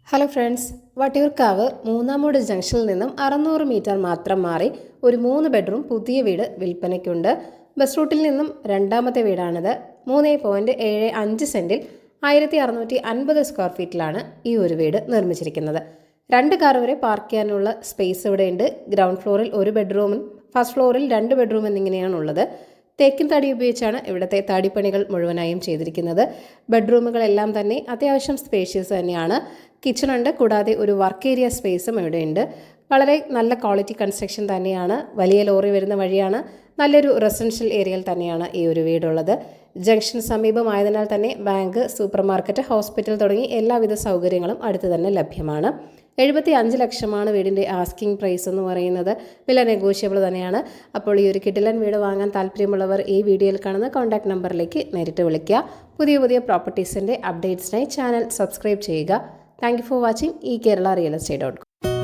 Hello friends, Vattiyoorkavu Moonnamoodu ജംഗ്ഷനിൽ നിന്നും 600 metre മാത്രം മാറി ഒരു 3 ബെഡ്റൂം പുതിയ വീട് വിൽപ്പനയ്ക്കുണ്ട്. ബസ് റൂട്ടിൽ നിന്നും രണ്ടാമത്തെ വീടാണിത്. 3.75 സെന്റിൽ 1650 സ്ക്വയർ ഫീറ്റിലാണ് ഈ ഒരു വീട് നിർമ്മിച്ചിരിക്കുന്നത്. 2 കാർ വരെ പാർക്ക് ചെയ്യാനുള്ള സ്പേസ് ഇവിടെയുണ്ട്. ഗ്രൗണ്ട് ഫ്ലോറിൽ 1 ബെഡ്റൂമും ഫസ്റ്റ് ഫ്ലോറിൽ 2 ബെഡ്റൂം എന്നിങ്ങനെയാണുള്ളത്. തേക്കിൻ തടി ഉപയോഗിച്ചാണ് ഇവിടുത്തെ തടിപ്പണികൾ മുഴുവനായും ചെയ്തിരിക്കുന്നത്. ബെഡ്റൂമുകളെല്ലാം തന്നെ അത്യാവശ്യം സ്പേഷ്യസ് തന്നെയാണ്. കിച്ചൺ ഉണ്ട്, കൂടാതെ ഒരു വർക്ക് ഏരിയ സ്പേസും ഇവിടെയുണ്ട്. വളരെ നല്ല ക്വാളിറ്റി കൺസ്ട്രക്ഷൻ തന്നെയാണ്. വലിയ ലോറി വരുന്ന വഴിയാണ്. നല്ലൊരു റെസിഡൻഷ്യൽ ഏരിയയിൽ തന്നെയാണ് ഈ ഒരു വീടുള്ളത്. ജംഗ്ഷൻ സമീപമായതിനാൽ തന്നെ ബാങ്ക്, സൂപ്പർ മാർക്കറ്റ്, ഹോസ്പിറ്റൽ തുടങ്ങി എല്ലാവിധ സൗകര്യങ്ങളും അടുത്ത് തന്നെ ലഭ്യമാണ്. 75 ലക്ഷമാണ് വീടിൻ്റെ ആസ്കിംഗ് പ്രൈസ് എന്ന് പറയുന്നത്. വില നെഗോഷ്യബിൾ തന്നെയാണ്. അപ്പോൾ ഈ ഒരു കിടിലൻ വീട് വാങ്ങാൻ താല്പര്യമുള്ളവർ ഈ വീഡിയോയിൽ കാണുന്ന കോൺടാക്ട് നമ്പറിലേക്ക് നേരിട്ട് വിളിക്കുക. പുതിയ പ്രോപ്പർട്ടീസിൻ്റെ അപ്ഡേറ്റ്സിനായി ചാനൽ സബ്സ്ക്രൈബ് ചെയ്യുക. Thank you for watching eKerala Real Estate.com.